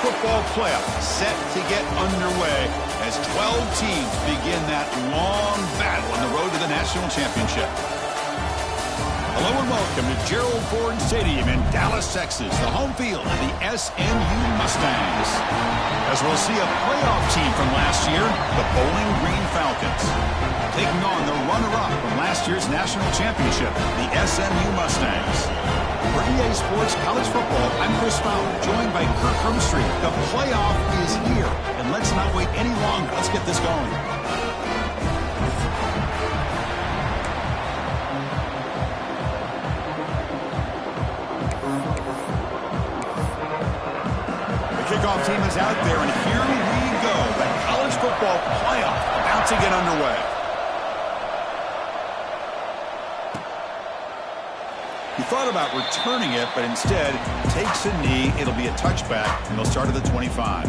football playoff set to get underway as 12 teams begin that long battle on the road to the national championship. Hello and welcome to Gerald Ford Stadium in Dallas, Texas, the home field of the SMU Mustangs. As we'll see a playoff team from last year, the Bowling Green Falcons, taking on the runner-up from last year's national championship, the SMU Mustangs. For EA Sports College Football, I'm Chris Fowler, joined by Kirk Hermstreet. The playoff is here, and let's not wait any longer. Let's get this going. Kickoff team is out there, and here we go. The college football playoff about to get underway. He thought about returning it, but instead takes a knee. It'll be a touchback, and they'll start at the 25.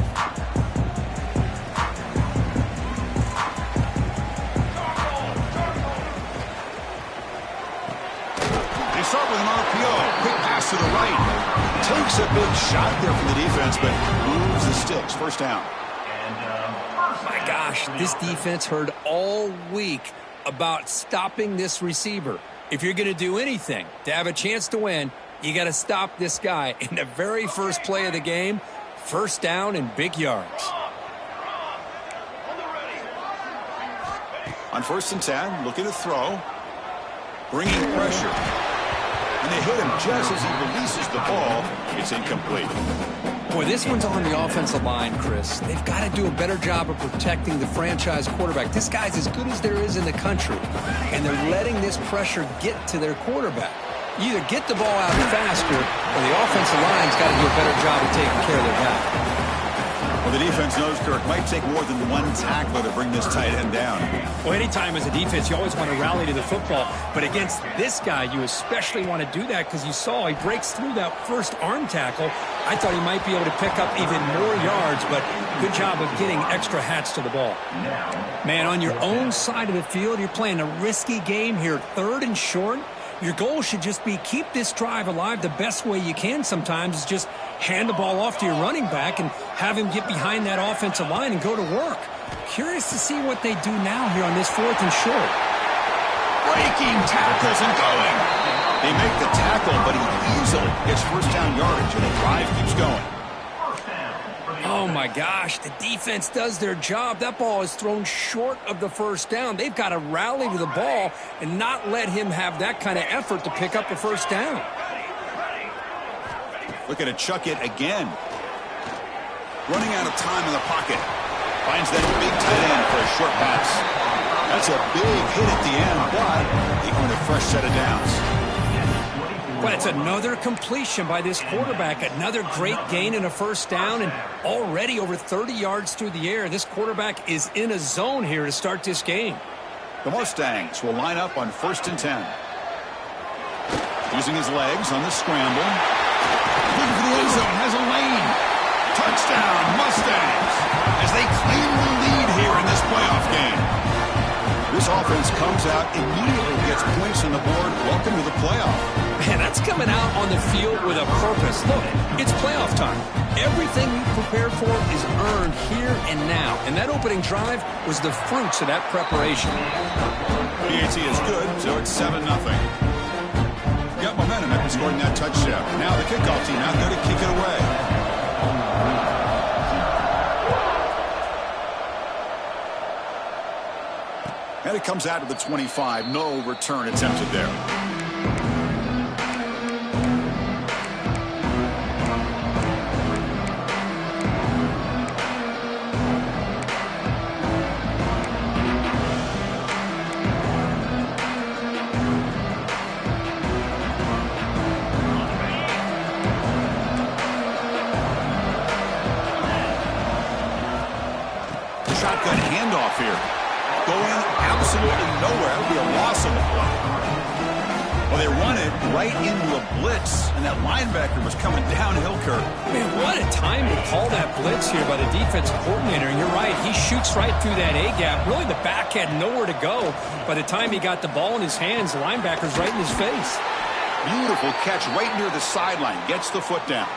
They start with an RPO. Quick pass to the right. Takes a big shot there from the defense, but moves the sticks. First down. My gosh, this defense heard all week about stopping this receiver. If you're going to do anything to have a chance to win, you got to stop this guy. In the very first play of the game, first down and big yards. On 1st and 10, looking to throw. Bringing pressure. And they hit him just as he releases the ball. It's incomplete. Boy, this one's on the offensive line, Chris. They've got to do a better job of protecting the franchise quarterback. This guy's as good as there is in the country, and they're letting this pressure get to their quarterback. You either get the ball out faster, or the offensive line's got to do a better job of taking care of their guy. Well, the defense knows, Kirk, might take more than one tackler to bring this tight end down. Well, anytime as a defense, you always want to rally to the football. But against this guy, you especially want to do that because you saw he breaks through that first arm tackle. I thought he might be able to pick up even more yards, but good job of getting extra hats to the ball. Man, on your own side of the field, you're playing a risky game here, 3rd and short. Your goal should just be keep this drive alive the best way you can sometimes is just hand the ball off to your running back and have him get behind that offensive line and go to work. Curious to see what they do now here on this 4th and short. Breaking tackles and going. They make the tackle, but he easily gets first down yardage, and the drive keeps going. Oh, my gosh, the defense does their job. That ball is thrown short of the first down. They've got to rally to the ball and not let him have that kind of effort to pick up a first down. Looking to chuck it again. Running out of time in the pocket. Finds that big tight end for a short pass. That's a big hit at the end, but they earn a fresh set of downs. But it's another completion by this quarterback. Another great gain in a first down and already over 30 yards through the air. This quarterback is in a zone here to start this game. The Mustangs will line up on 1st and 10. Using his legs on the scramble. Looking for the end zone. Has a lane. Touchdown, Mustangs. As they claim the lead here in this playoff game. This offense comes out, immediately gets points on the board. Welcome to the playoff. Man, that's coming out on the field with a purpose. Look, it's playoff time. Everything we prepared for is earned here and now. And that opening drive was the fruits of that preparation. PAT is good, so it's 7-0. Got momentum after scoring that touchdown. Now the kickoff team out there to kick it away. And it comes out to the 25. No return attempted there. Shotgun handoff here. Going absolutely nowhere. That would be a loss of the play. Well, they run it right into a blitz, and that linebacker was coming downhill, Kirk. Man, what a time to call that blitz here by the defensive coordinator. And you're right, he shoots right through that A-gap. Really, the back had nowhere to go. By the time he got the ball in his hands, the linebacker's right in his face. Beautiful catch right near the sideline. Gets the foot down.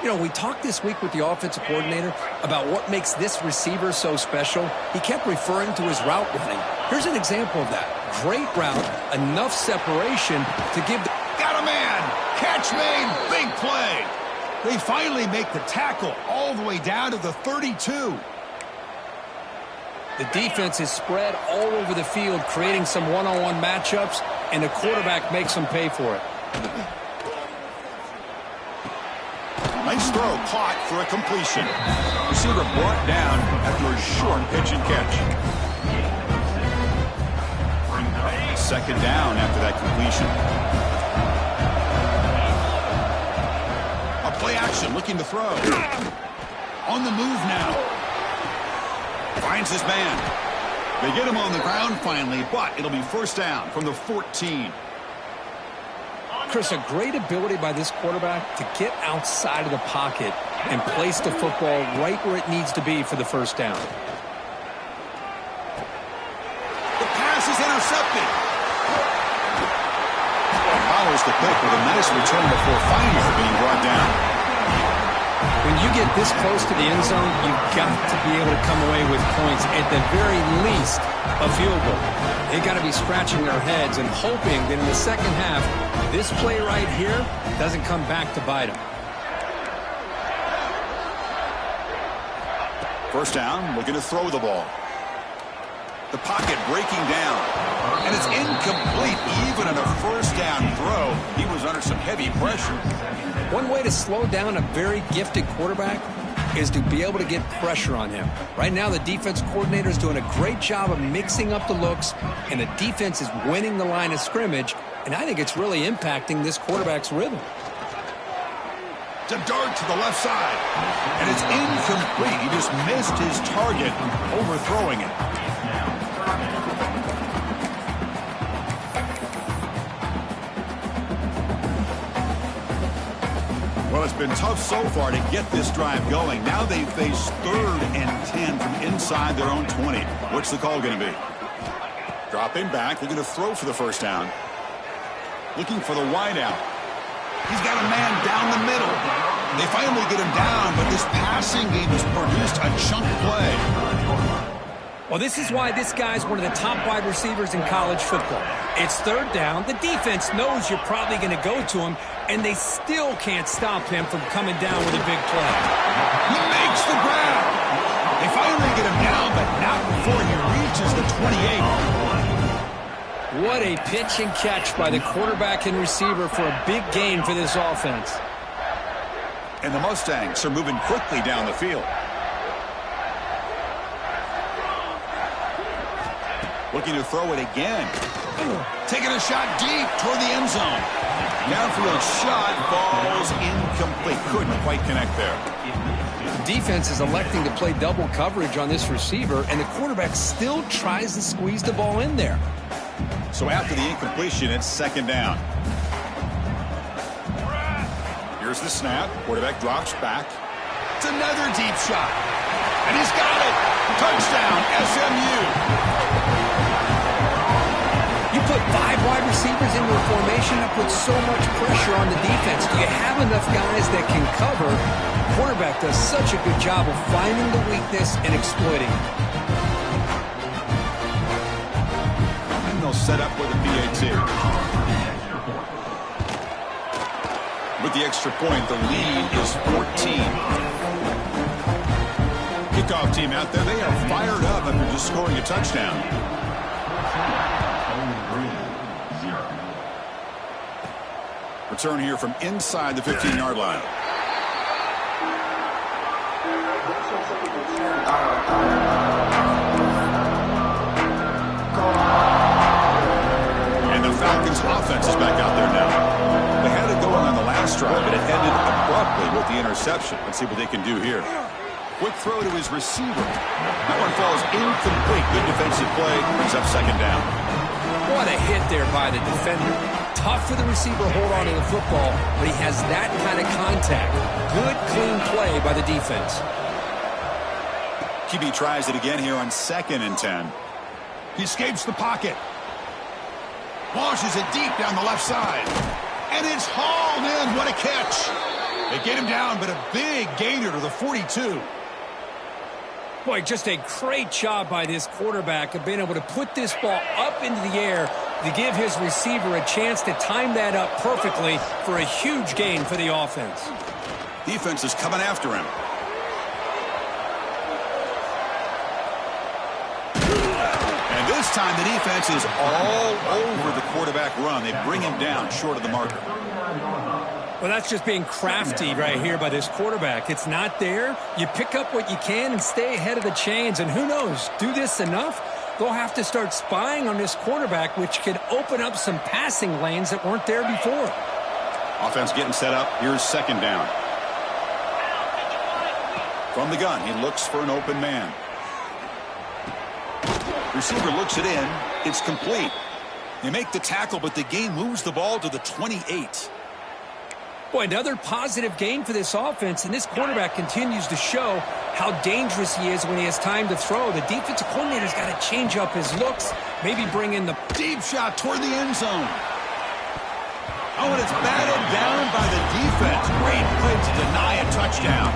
You know, we talked this week with the offensive coordinator about what makes this receiver so special. He kept referring to his route running. Here's an example of that. Great route, enough separation to give the... Got a man! Catch made, big play! They finally make the tackle all the way down to the 32. The defense is spread all over the field, creating some one-on-one matchups, and the quarterback makes them pay for it. Nice throw, caught for a completion. Receiver brought down after a short pitch and catch. Second down after that completion. A play action, looking to throw. On the move now. Finds his man. They get him on the ground finally, but it'll be first down from the 14. Chris, a great ability by this quarterback to get outside of the pocket and place the football right where it needs to be for the first down. The pass is intercepted. Powers the pick with a nice return before finally being brought down. When you get this close to the end zone, you've got to be able to come away with points, at the very least a field goal. They got to be scratching their heads and hoping that in the second half, this play right here doesn't come back to bite them. First down, looking to throw the ball. The pocket breaking down. And it's incomplete. Even on a first down throw, he was under some heavy pressure. One way to slow down a very gifted quarterback is to be able to get pressure on him. Right now, the defense coordinator is doing a great job of mixing up the looks, and the defense is winning the line of scrimmage, and I think it's really impacting this quarterback's rhythm. To dart to the left side, and it's incomplete. He just missed his target, overthrowing it. Well, it's been tough so far to get this drive going. Now they face 3rd and 10 from inside their own 20. What's the call going to be? Dropping back, looking to throw for the first down. Looking for the wide out. He's got a man down the middle. They finally get him down, but this passing game has produced a chunk play. Well, this is why this guy's one of the top wide receivers in college football. It's 3rd down. The defense knows you're probably going to go to him, and they still can't stop him from coming down with a big play. He makes the grab. They finally get him down, but not before he reaches the 28. What a pitch and catch by the quarterback and receiver for a big gain for this offense. And the Mustangs are moving quickly down the field. Looking to throw it again. Taking a shot deep toward the end zone. Downfield shot falls incomplete. Couldn't quite connect there. The defense is electing to play double coverage on this receiver, and the quarterback still tries to squeeze the ball in there. So after the incompletion, it's 2nd down. Here's the snap. Quarterback drops back. It's another deep shot. And he's got it. Touchdown, SMU. You put 5 wide receivers into a formation that puts so much pressure on the defense. Do you have enough guys that can cover? The quarterback does such a good job of finding the weakness and exploiting it. And they'll set up with a PAT. With the extra point, the lead is 14. Kickoff team out there, they are fired up after just scoring a touchdown. Return here from inside the 15-yard line. And the Falcons offense is back out there now. They had it going on the last drive, but it ended abruptly with the interception. Let's see what they can do here. Quick throw to his receiver. That one falls incomplete. Good defensive play. Brings up 2nd down. What a hit there by the defender. Tough for the receiver to hold on to the football, but he has that kind of contact. Good, clean play by the defense. QB tries it again here on 2nd and 10. He escapes the pocket. Launches it deep down the left side. And it's hauled in. What a catch. They get him down, but a big gainer to the 42. Boy, just a great job by this quarterback of being able to put this ball up into the air to give his receiver a chance to time that up perfectly for a huge gain for the offense. Defense is coming after him. And this time the defense is all over the quarterback run. They bring him down short of the marker. Well, that's just being crafty right here by this quarterback. It's not there. You pick up what you can and stay ahead of the chains. And who knows, do this enough, they'll have to start spying on this quarterback, which could open up some passing lanes that weren't there before. Offense getting set up. Here's second down. From the gun, he looks for an open man. Receiver looks it in. It's complete. They make the tackle, but the gain moves the ball to the 28. Boy, another positive gain for this offense, and this quarterback continues to show how dangerous he is when he has time to throw. The defensive coordinator's got to change up his looks, maybe bring in the deep shot toward the end zone. Oh, and it's batted down by the defense. Great play to deny a touchdown.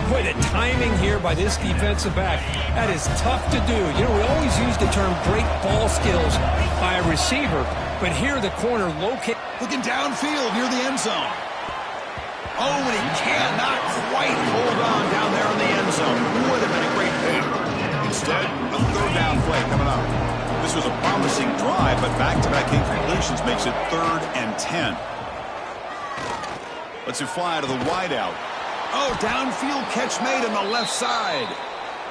Boy, the timing here by this defensive back, that is tough to do. You know, we always use the term great ball skills by a receiver, but here the corner looking downfield near the end zone. Oh, and he cannot quite hold on down there in the end zone. Would have been a great pick. Instead, a third down play coming up. This was a promising drive, but back-to-back incompletions makes it 3rd and 10. Let's it fly to the wideout. Oh, downfield catch made on the left side.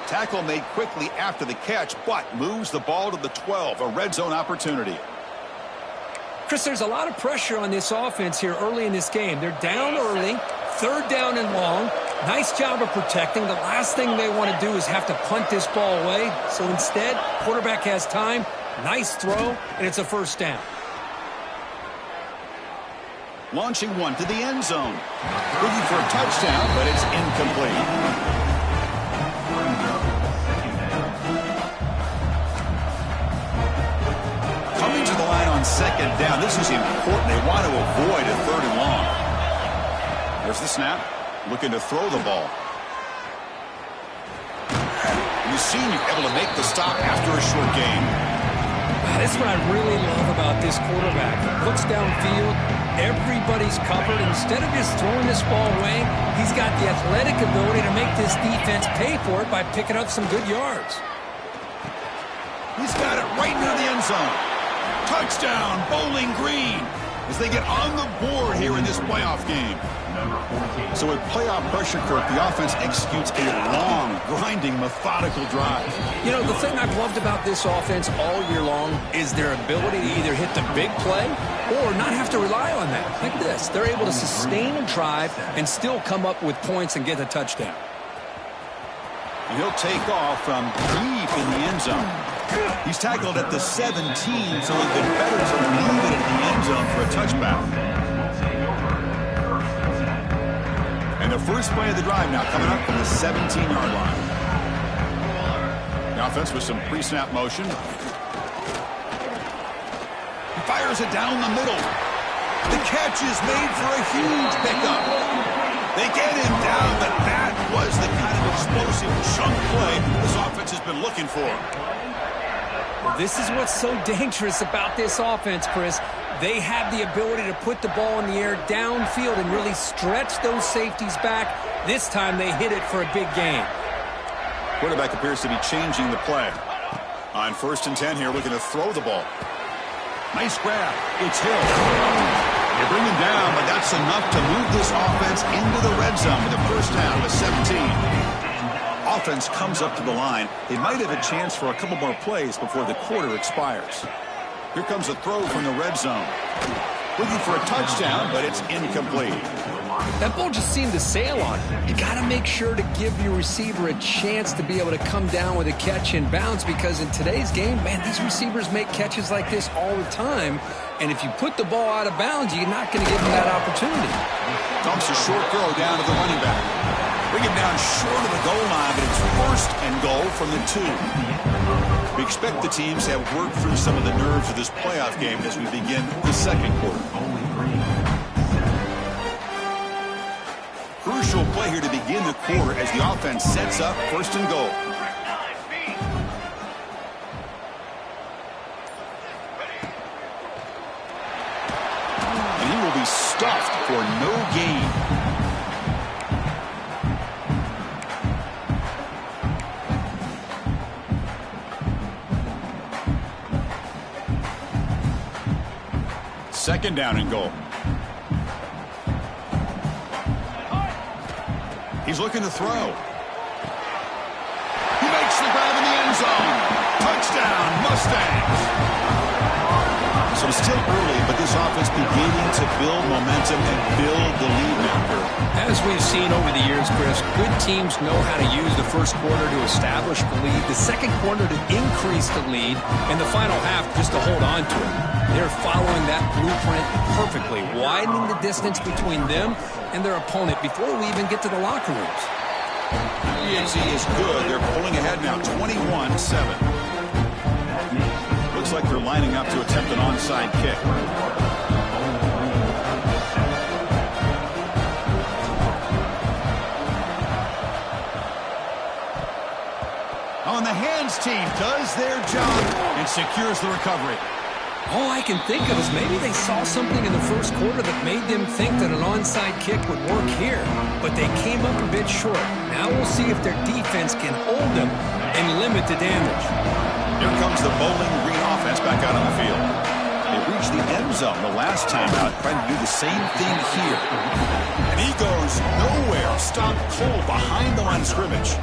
Tackle made quickly after the catch, but moves the ball to the 12, a red zone opportunity. Chris, there's a lot of pressure on this offense here early in this game. They're down early, 3rd down and long. Nice job of protecting. The last thing they want to do is have to punt this ball away. So instead, quarterback has time, nice throw, and it's a 1st down. Launching one to the end zone. Looking for a touchdown, but it's incomplete. Coming to the line on 2nd down. This is important. They want to avoid a 3rd and long. There's the snap. Looking to throw the ball. The senior able to make the stop after a short gain. This is what I really love about this quarterback. Looks downfield. Everybody's covered. Instead of just throwing this ball away, he's got the athletic ability to make this defense pay for it by picking up some good yards. He's got it right near the end zone. Touchdown, Bowling Green, as they get on the board here in this playoff game. So with playoff pressure, Kirk, the offense executes a long, grinding, methodical drive. You know, the thing I've loved about this offense all year long is their ability to either hit the big play or not have to rely on that. Like this. They're able to sustain a drive and still come up with points and get a touchdown. And he'll take off from deep in the end zone. He's tackled at the 17, so it's been better to leave it in the end zone for a touchback. And the first play of the drive now coming up from the 17-yard line. The offense with some pre-snap motion. He fires it down the middle. The catch is made for a huge pickup. They get him down, but that was the kind of explosive chunk play this offense has been looking for. Well, this is what's so dangerous about this offense, Chris. They have the ability to put the ball in the air downfield and really stretch those safeties back. This time they hit it for a big gain. Quarterback appears to be changing the play. On 1st and 10 here, looking to throw the ball. Nice grab. It's Hill. They bring him down, but that's enough to move this offense into the red zone with a 1st down with 17. Offense comes up to the line. They might have a chance for a couple more plays before the quarter expires. Here comes a throw from the red zone. Looking for a touchdown, but it's incomplete. That ball just seemed to sail on it. You got to make sure to give your receiver a chance to be able to come down with a catch and bounce, because in today's game, man, these receivers make catches like this all the time. And if you put the ball out of bounds, you're not going to give them that opportunity. Dumps a short throw down to the running back. Bring him down short of the goal line, but it's 1st and goal from the 2. We expect the teams to have worked through some of the nerves of this playoff game as we begin the 2nd quarter. play here to begin the quarter as the offense sets up first and goal. And he will be stuffed for no gain. Second down and goal. He's looking to throw. He makes the grab in the end zone. Touchdown, Mustangs. So it's still early, but this offense beginning to build momentum and build the lead now. As we've seen over the years, Chris, good teams know how to use the first quarter to establish the lead, the second quarter to increase the lead, and the final half just to hold on to it. They're following that blueprint perfectly, widening the distance between them and their opponent before we even get to the locker rooms. ENC is good. They're pulling ahead now, 21-7. Looks like they're lining up to attempt an onside kick. On the hands team does their job and secures the recovery. All I can think of is maybe they saw something in the first quarter that made them think that an onside kick would work here, but they came up a bit short. Now we'll see if their defense can hold them and limit the damage. Here comes the Bowling Green offense back out on the field. They reached the end zone the last time out, trying to do the same thing here. And he goes nowhere, stopped cold behind the line of scrimmage.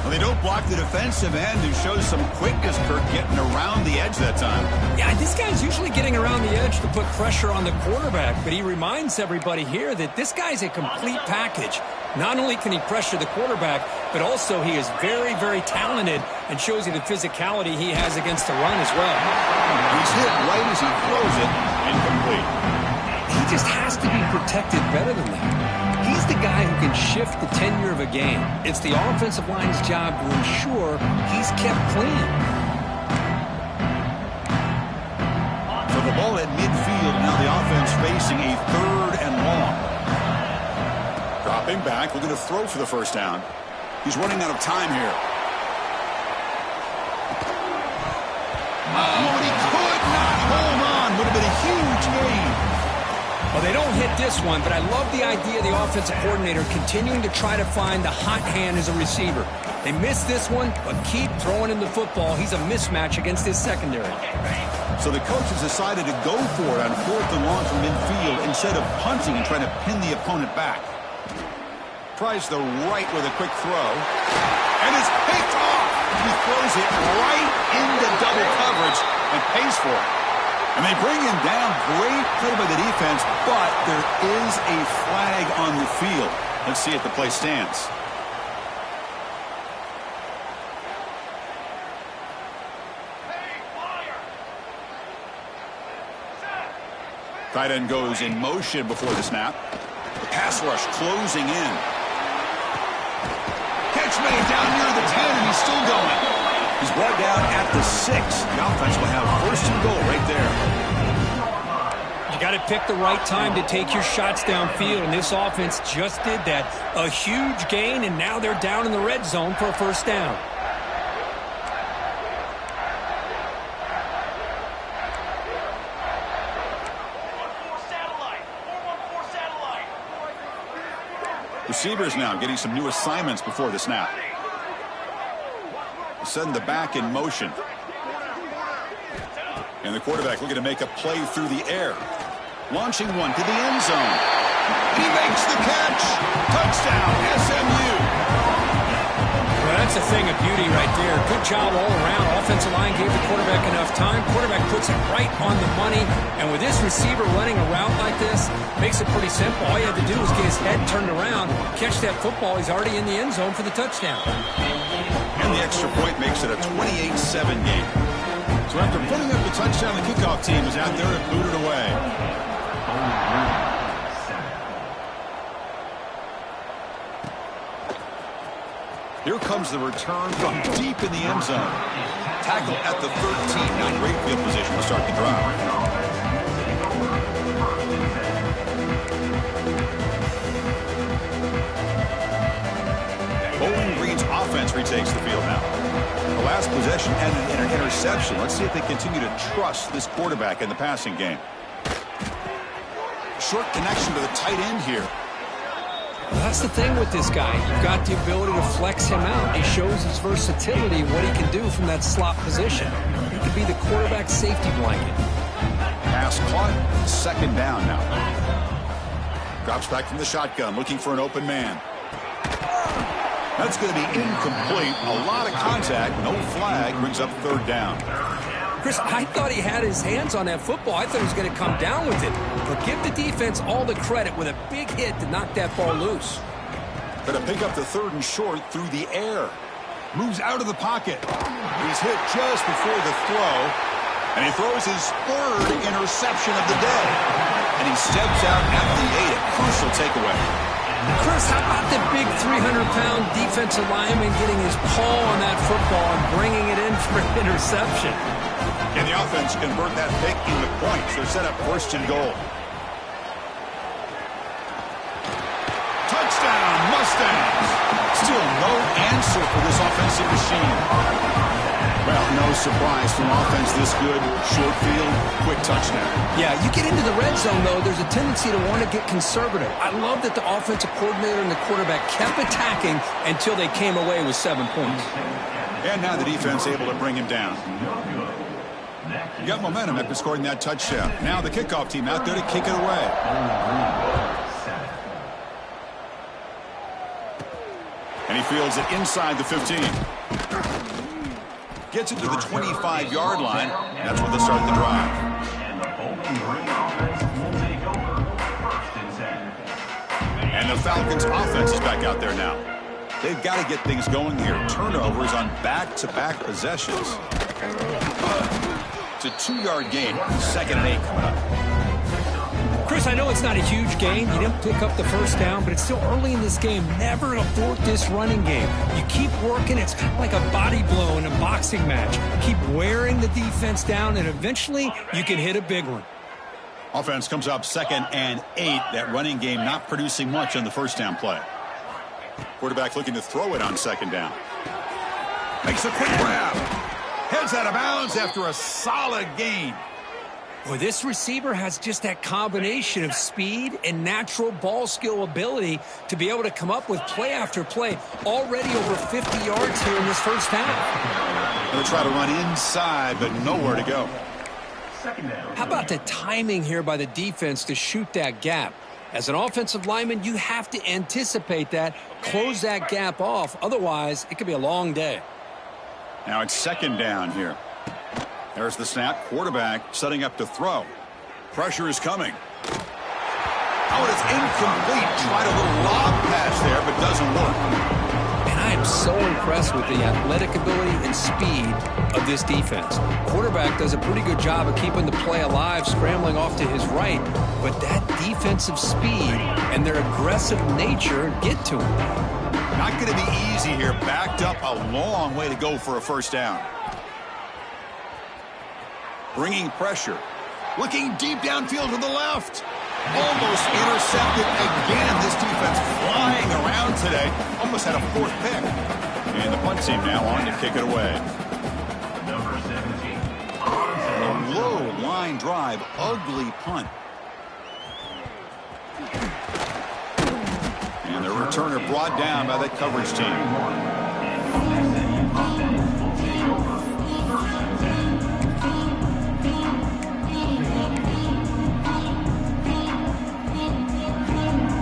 Well, they don't block the defensive end, who shows some quickness, Kirk, getting around the edge that time. Yeah, this guy's usually getting around the edge to put pressure on the quarterback, but he reminds everybody here that this guy's a complete package. Not only can he pressure the quarterback, but also he is very, very talented and shows you the physicality he has against the run as well. He's hit right as he throws it, incomplete. He just has to be protected better than that. He's the guy who can shift the tenure of a game. It's the offensive line's job to ensure he's kept clean. So the ball at midfield, now the offense facing a third and long. Dropping back, looking to throw for the first down. He's running out of time here. Oh, and he could not hold on. Would have been a huge gain. Well, they don't hit this one, but I love the idea of the offensive coordinator continuing to try to find the hot hand as a receiver. They missed this one, but keep throwing him the football. He's a mismatch against his secondary. So the coach has decided to go for it on fourth and long from midfield instead of punting and trying to pin the opponent back. Tries the right with a quick throw, and it's picked off. He throws it right into double coverage and pays for it. And they bring him down. Great play by the defense, but there is a flag on the field. Let's see if the play stands. Tight end goes in motion before the snap. The pass rush closing in. Catch made down near the 10, and he's still going. He's brought down at the 6. The offense will have first and goal right there. You got to pick the right time to take your shots downfield, and this offense just did that. A huge gain, and now they're down in the red zone for a first down. Receivers now getting some new assignments before the snap. Send the back in motion. And the quarterback looking to make a play through the air. Launching one to the end zone. And he makes the catch. Touchdown, SMU. Well, that's a thing of beauty right there. Good job all around. Offensive line gave the quarterback enough time. Quarterback puts it right on the money. And with this receiver running a route like this, makes it pretty simple. All you have to do is get his head turned around, catch that football. He's already in the end zone for the touchdown. And the extra point makes it a 28-7 game. So after putting up the touchdown, the kickoff team is out there and booted away. Here comes the return from deep in the end zone. Tackle at the 13. Now great field position to start the drive. takes the field now. The last possession ended in an interception. Let's see if they continue to trust this quarterback in the passing game. Short connection to the tight end here. Well, that's the thing with this guy. You've got the ability to flex him out. He shows his versatility, what he can do from that slot position. He could be the quarterback safety blanket. Pass caught. Second down now. Drops back from the shotgun, looking for an open man. That's going to be incomplete. A lot of contact. No flag. Brings up third down. Chris, I thought he had his hands on that football. I thought he was going to come down with it. But give the defense all the credit with a big hit to knock that ball loose. Going to pick up the third and short through the air. Moves out of the pocket. He's hit just before the throw. And he throws his third interception of the day. And he steps out at the 8. A crucial takeaway. Chris, how about the big 300-pound defensive lineman getting his paw on that football and bringing it in for an interception? Can the offense convert that pick into points? They're set up first and goal. Touchdown, Mustangs! Still no answer for this offensive machine. Well, no surprise from offense this good. Short field, quick touchdown. Yeah, you get into the red zone, though, there's a tendency to want to get conservative. I love that the offensive coordinator and the quarterback kept attacking until they came away with 7 points. And now the defense able to bring him down. You got momentum after scoring that touchdown. Now the kickoff team out there to kick it away. And he fields it inside the 15. Gets it to the 25-yard line. That's where they'll start the drive. And the Falcons' offense is back out there now. They've got to get things going here. Turnovers on back-to-back possessions. It's a 2-yard gain. 2nd and 8 coming up. Chris, I know it's not a huge gain. You didn't pick up the first down, but it's still early in this game. Never abort this running game. You keep working. It's kind of like a body blow in a boxing match. Keep wearing the defense down, and eventually you can hit a big one. Offense comes up 2nd and 8. That running game not producing much on the first down play. Quarterback looking to throw it on 2nd down. Makes a quick grab. Heads out of bounds after a solid gain. Boy, this receiver has just that combination of speed and natural ball skill ability to be able to come up with play after play. Already over 50 yards here in this first half. They'll try to run inside, but nowhere to go. How about the timing here by the defense to shoot that gap? As an offensive lineman, you have to anticipate that, close that gap off. Otherwise, it could be a long day. Now it's 2nd down here. There's the snap. Quarterback setting up to throw. Pressure is coming. Oh, and it's incomplete. Tried a little lob pass there, but doesn't work. And I am so impressed with the athletic ability and speed of this defense. Quarterback does a pretty good job of keeping the play alive, scrambling off to his right. But that defensive speed and their aggressive nature get to him. Not going to be easy here. Backed up a long way to go for a first down. Bringing pressure. Looking deep downfield to the left. Almost intercepted again. This defense flying around today. Almost had a 4th pick. And the punt team now on to kick it away. A low line drive. Ugly punt. And the returner brought down by that coverage team.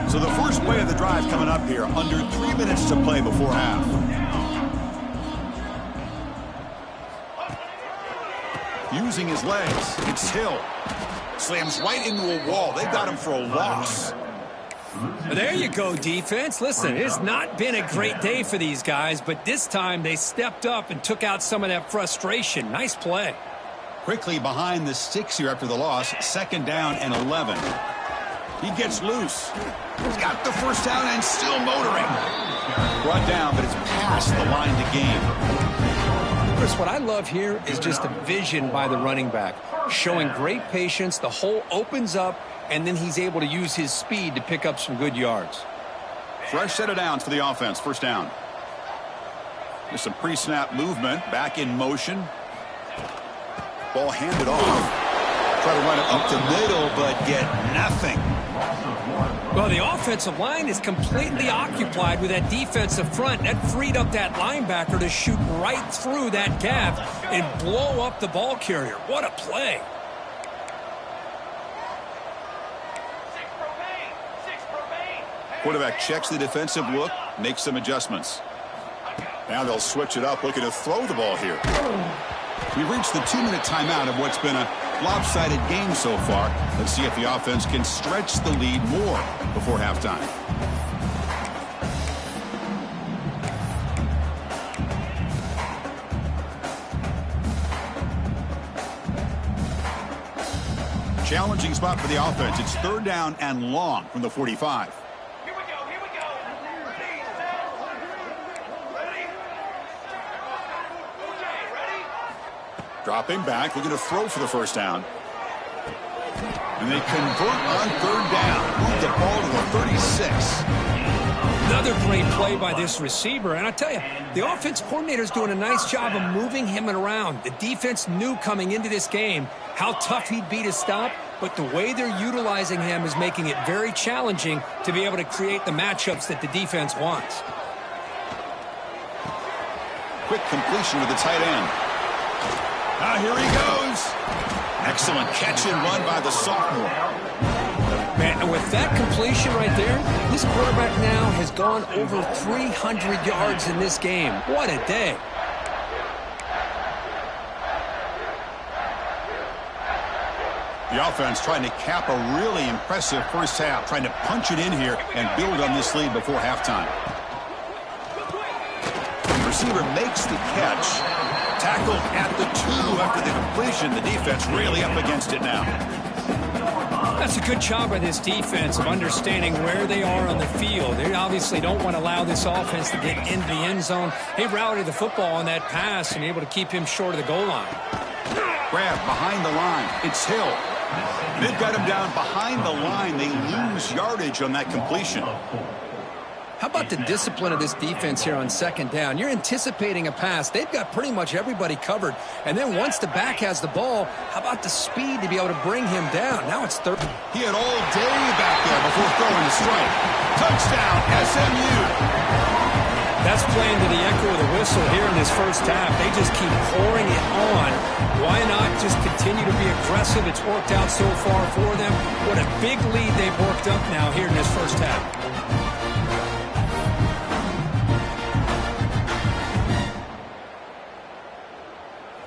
So the first play of the drive coming up here. Under 3 minutes to play before half. Using his legs. It's Hill. Slams right into a wall. They got him for a loss. There you go, defense. Listen, it's not been a great day for these guys, but this time they stepped up and took out some of that frustration. Nice play. Quickly behind the sticks here after the loss. 2nd down and 11. He gets loose. He's got the first down and still motoring. Brought down, but it's past the line to gain. Chris, what I love here is just the vision by the running back. Showing great patience. The hole opens up, and then he's able to use his speed to pick up some good yards. Fresh set of downs for the offense. First down. Just some pre-snap movement. Back in motion. Ball handed off. Try to run it up the middle, but get nothing. Well, the offensive line is completely occupied with that defensive front. That freed up that linebacker to shoot right through that gap and blow up the ball carrier. What a play. Quarterback checks the defensive look, makes some adjustments. Now they'll switch it up, looking to throw the ball here. We've reached the 2-minute timeout of what's been a lopsided game so far. Let's see if the offense can stretch the lead more before halftime. Challenging spot for the offense. It's 3rd down and long from the 45. Dropping back, looking to throw for the first down. And they convert on 3rd down. Move the ball to the 36. Another great play by this receiver. And I tell you, the offense coordinator's doing a nice job of moving him around. The defense knew coming into this game how tough he'd be to stop, but the way they're utilizing him is making it very challenging to be able to create the matchups that the defense wants. Quick completion to the tight end. Here he goes. Excellent catch and run by the sophomore. Man, and with that completion right there, this quarterback now has gone over 300 yards in this game. What a day. The offense trying to cap a really impressive first half, trying to punch it in here and build on this lead before halftime. The receiver makes the catch. Tackled at the 2 after the completion. The defense really up against it now. That's a good job by this defense of understanding where they are on the field. They obviously don't want to allow this offense to get into the end zone. They rallied the football on that pass and able to keep him short of the goal line. Grab behind the line. It's Hill. They've got him down behind the line. They lose yardage on that completion. How about the discipline of this defense here on 2nd down? You're anticipating a pass. They've got pretty much everybody covered. And then once the back has the ball, how about the speed to be able to bring him down? Now it's 3rd. He had all day back there before throwing the strike. Touchdown, SMU. That's playing to the echo of the whistle here in this first half. They just keep pouring it on. Why not just continue to be aggressive? It's worked out so far for them. What a big lead they've worked up now here in this first half.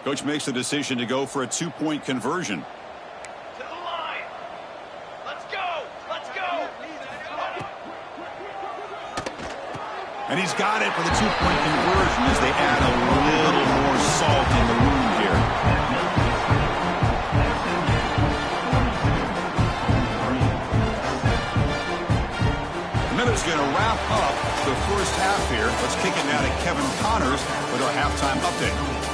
Coach makes the decision to go for a 2-point conversion. To the line. Let's go. Let's go. And he's got it for the 2-point conversion as they add a little more salt in the wound here. Miller's going to wrap up the first half here. Let's kick it now to Kevin Connors with our halftime update.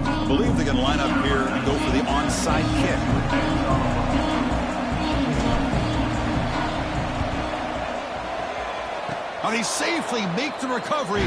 I believe they're going to line up here and go for the onside kick. Now they safely make the recovery.